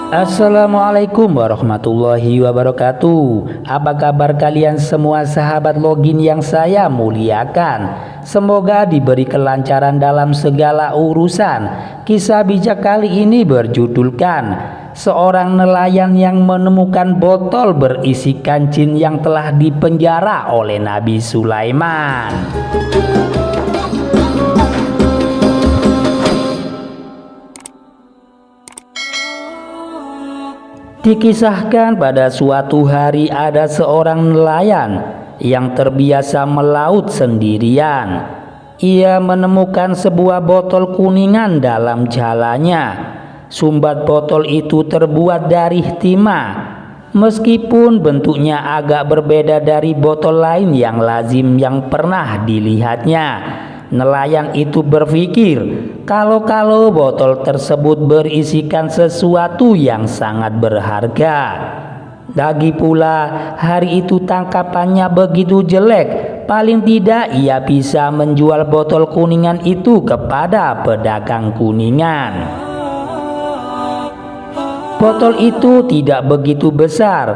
Assalamualaikum warahmatullahi wabarakatuh. Apa kabar kalian semua sahabat login yang saya muliakan? Semoga diberi kelancaran dalam segala urusan. Kisah bijak kali ini berjudulkan seorang nelayan yang menemukan botol berisi kancing yang telah dipenjara oleh Nabi Sulaiman. Dikisahkan pada suatu hari ada seorang nelayan yang terbiasa melaut sendirian. Ia menemukan sebuah botol kuningan dalam jalannya. Sumbat botol itu terbuat dari timah. Meskipun bentuknya agak berbeda dari botol lain yang lazim yang pernah dilihatnya, nelayan itu berpikir kalau botol tersebut berisikan sesuatu yang sangat berharga. Lagi pula hari itu tangkapannya begitu jelek, paling tidak ia bisa menjual botol kuningan itu kepada pedagang kuningan. Botol itu tidak begitu besar.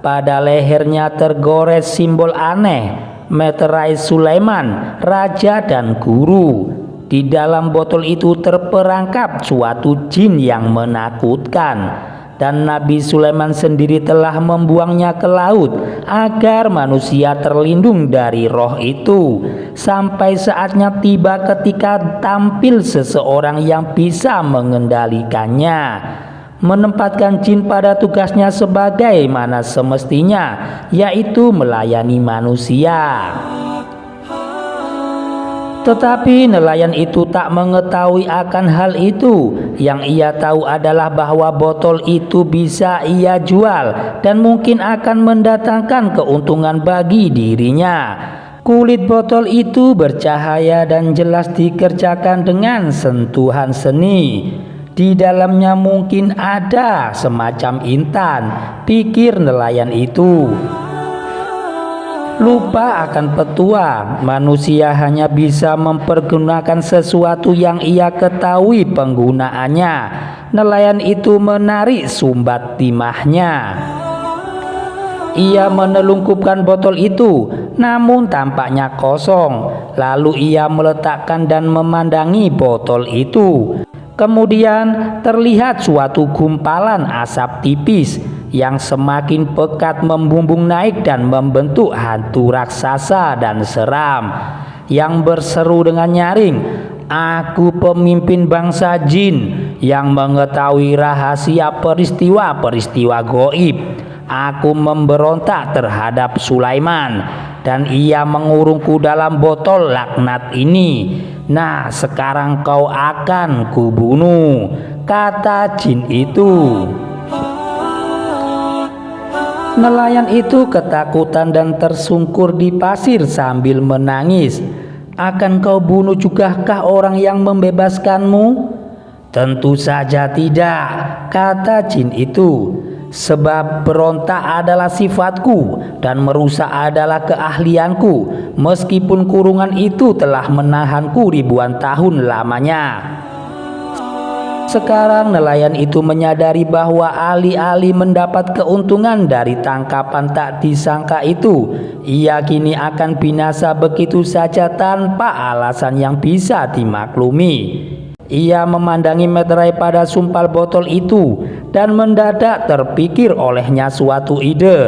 Pada lehernya tergores simbol aneh, meterai Sulaiman, raja dan guru. Di dalam botol itu terperangkap suatu jin yang menakutkan, dan Nabi Sulaiman sendiri telah membuangnya ke laut agar manusia terlindung dari roh itu. Sampai saatnya tiba ketika tampil seseorang yang bisa mengendalikannya, menempatkan jin pada tugasnya sebagaimana semestinya, yaitu melayani manusia. Tetapi nelayan itu tak mengetahui akan hal itu. Yang ia tahu adalah bahwa botol itu bisa ia jual dan mungkin akan mendatangkan keuntungan bagi dirinya. Kulit botol itu bercahaya dan jelas dikerjakan dengan sentuhan seni. Di dalamnya mungkin ada semacam intan, pikir nelayan itu. Lupa akan petua, manusia hanya bisa mempergunakan sesuatu yang ia ketahui penggunaannya. Nelayan itu menarik sumbat timahnya. Ia menelungkupkan botol itu, namun tampaknya kosong. Lalu ia meletakkan dan memandangi botol itu. Kemudian terlihat suatu gumpalan asap tipis yang semakin pekat membumbung naik dan membentuk hantu raksasa dan seram yang berseru dengan nyaring, "Aku pemimpin bangsa jin yang mengetahui rahasia peristiwa-peristiwa goib. Aku memberontak terhadap Sulaiman dan ia mengurungku dalam botol laknat ini. Nah, sekarang kau akan kubunuh," kata jin itu. Nelayan itu ketakutan dan tersungkur di pasir sambil menangis. "Akan kau bunuh jugakah orang yang membebaskanmu?" "Tentu saja tidak," kata jin itu. "Sebab berontak adalah sifatku dan merusak adalah keahlianku, meskipun kurungan itu telah menahanku ribuan tahun lamanya." Sekarang nelayan itu menyadari bahwa alih-alih mendapat keuntungan dari tangkapan tak disangka itu, ia kini akan binasa begitu saja tanpa alasan yang bisa dimaklumi. Ia memandangi meterai pada sumpal botol itu dan mendadak terpikir olehnya suatu ide.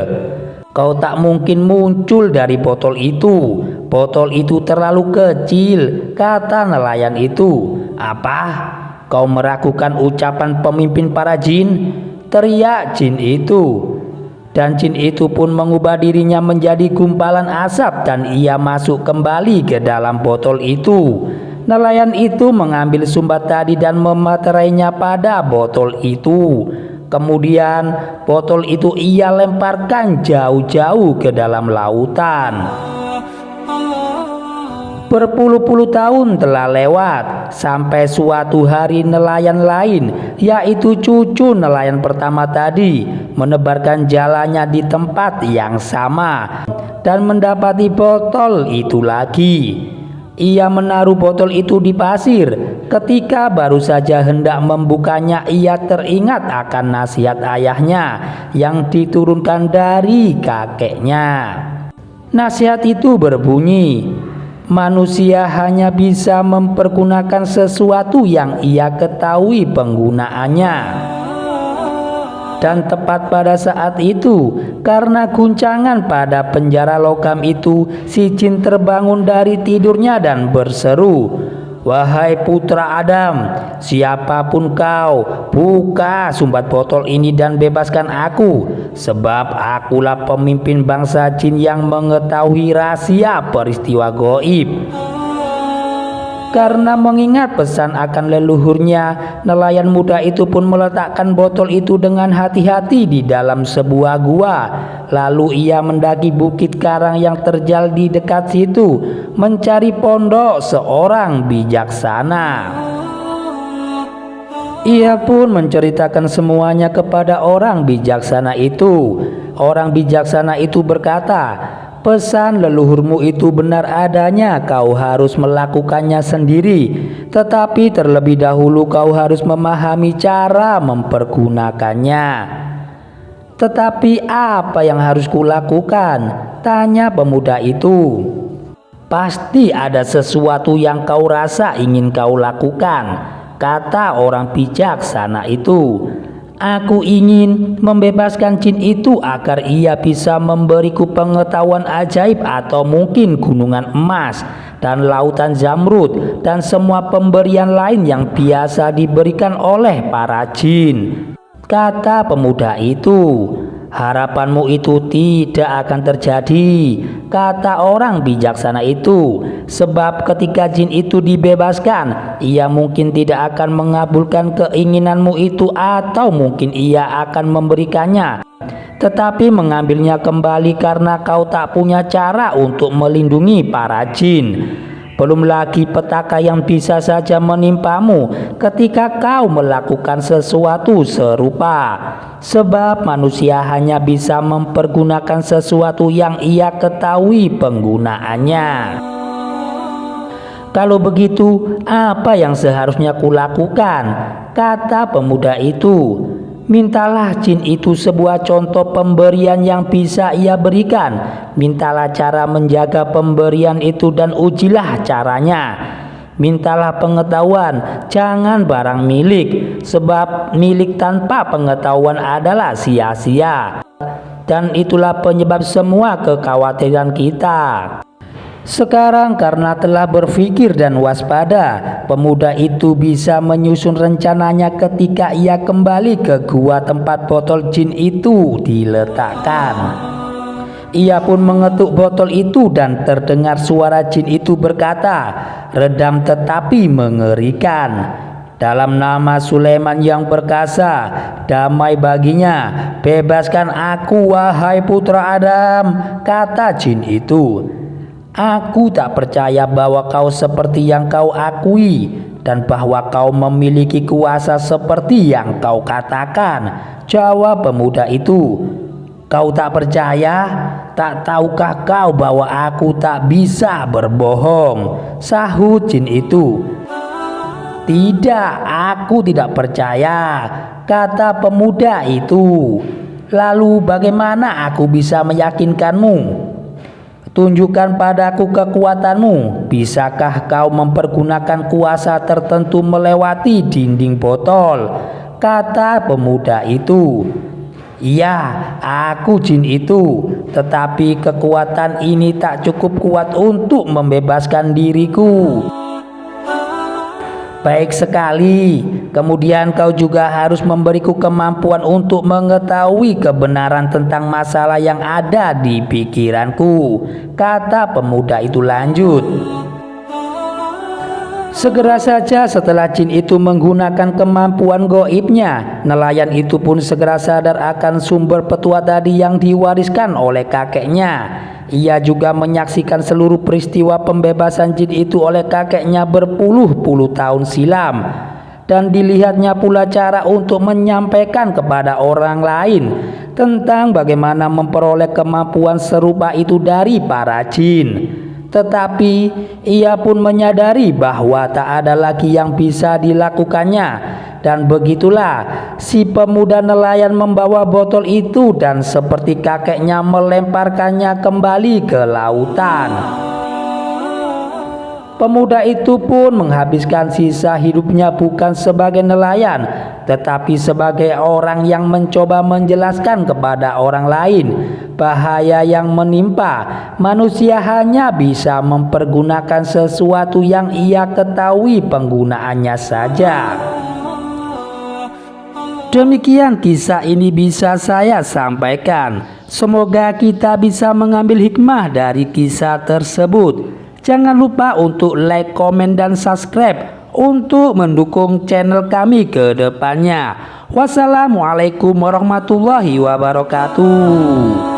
"Kau tak mungkin muncul dari botol itu. Botol itu terlalu kecil," kata nelayan itu. "Apa? Kau meragukan ucapan pemimpin para jin?" teriak jin itu. Dan jin itu pun mengubah dirinya menjadi gumpalan asap dan ia masuk kembali ke dalam botol itu. Nelayan itu mengambil sumbat tadi dan memeterainya pada botol itu. Kemudian botol itu ia lemparkan jauh-jauh ke dalam lautan. Berpuluh-puluh tahun telah lewat sampai suatu hari nelayan lain, yaitu cucu nelayan pertama tadi, menebarkan jalannya di tempat yang sama dan mendapati botol itu lagi. Ia menaruh botol itu di pasir. Ketika baru saja hendak membukanya, ia teringat akan nasihat ayahnya yang diturunkan dari kakeknya. Nasihat itu berbunyi, manusia hanya bisa mempergunakan sesuatu yang ia ketahui penggunaannya. Dan tepat pada saat itu, karena guncangan pada penjara logam itu, si jin terbangun dari tidurnya dan berseru, "Wahai putra Adam, siapapun kau, buka sumbat botol ini dan bebaskan aku, sebab akulah pemimpin bangsa jin yang mengetahui rahasia peristiwa goib." Karena mengingat pesan akan leluhurnya, nelayan muda itu pun meletakkan botol itu dengan hati-hati di dalam sebuah gua. Lalu ia mendaki bukit karang yang terjal di dekat situ, mencari pondok seorang bijaksana. Ia pun menceritakan semuanya kepada orang bijaksana itu. Orang bijaksana itu berkata, "Pesan leluhurmu itu benar adanya, kau harus melakukannya sendiri. Tetapi terlebih dahulu kau harus memahami cara mempergunakannya." "Tetapi apa yang harus kulakukan?" tanya pemuda itu. "Pasti ada sesuatu yang kau rasa ingin kau lakukan," kata orang bijaksana itu. "Aku ingin membebaskan jin itu agar ia bisa memberiku pengetahuan ajaib atau mungkin gunungan emas dan lautan zamrud dan semua pemberian lain yang biasa diberikan oleh para jin," kata pemuda itu. "Harapanmu itu tidak akan terjadi," kata orang bijaksana itu, "sebab ketika jin itu dibebaskan, ia mungkin tidak akan mengabulkan keinginanmu itu, atau mungkin ia akan memberikannya, tetapi mengambilnya kembali karena kau tak punya cara untuk melindungi para jin. Belum lagi petaka yang bisa saja menimpamu ketika kau melakukan sesuatu serupa, sebab manusia hanya bisa mempergunakan sesuatu yang ia ketahui penggunaannya." "Kalau begitu, apa yang seharusnya kulakukan?" kata pemuda itu. "Mintalah jin itu sebuah contoh pemberian yang bisa ia berikan. Mintalah cara menjaga pemberian itu dan ujilah caranya. Mintalah pengetahuan, jangan barang milik, sebab milik tanpa pengetahuan adalah sia-sia. Dan itulah penyebab semua kekhawatiran kita." Sekarang karena telah berpikir dan waspada, pemuda itu bisa menyusun rencananya ketika ia kembali ke gua tempat botol jin itu diletakkan. Ia pun mengetuk botol itu dan terdengar suara jin itu berkata, redam tetapi mengerikan, "Dalam nama Sulaiman yang perkasa, damai baginya, bebaskan aku wahai putra Adam," kata jin itu. "Aku tak percaya bahwa kau seperti yang kau akui dan bahwa kau memiliki kuasa seperti yang kau katakan," jawab pemuda itu. "Kau tak percaya? Tak tahukah kau bahwa aku tak bisa berbohong?" sahut jin itu. "Tidak, aku tidak percaya," kata pemuda itu. "Lalu bagaimana aku bisa meyakinkanmu? Tunjukkan padaku kekuatanmu. Bisakah kau mempergunakan kuasa tertentu melewati dinding botol?" kata pemuda itu. "Iya, aku jin itu, tetapi kekuatan ini tak cukup kuat untuk membebaskan diriku." "Baik sekali, kemudian kau juga harus memberiku kemampuan untuk mengetahui kebenaran tentang masalah yang ada di pikiranku," kata pemuda itu lanjut. Segera saja setelah jin itu menggunakan kemampuan goibnya, nelayan itu pun segera sadar akan sumber petua tadi yang diwariskan oleh kakeknya. Ia juga menyaksikan seluruh peristiwa pembebasan jin itu oleh kakeknya berpuluh-puluh tahun silam, dan dilihatnya pula cara untuk menyampaikan kepada orang lain tentang bagaimana memperoleh kemampuan serupa itu dari para jin. tetapi ia pun menyadari bahwa tak ada lagi yang bisa dilakukannya. Dan begitulah si pemuda nelayan membawa botol itu dan seperti kakeknya melemparkannya kembali ke lautan. Pemuda itu pun menghabiskan sisa hidupnya bukan sebagai nelayan, tetapi sebagai orang yang mencoba menjelaskan kepada orang lain bahaya yang menimpa manusia hanya bisa mempergunakan sesuatu yang ia ketahui penggunaannya saja. Demikian kisah ini bisa saya sampaikan. Semoga kita bisa mengambil hikmah dari kisah tersebut. Jangan lupa untuk like, komen, dan subscribe untuk mendukung channel kami ke depannya. Wassalamualaikum warahmatullahi wabarakatuh.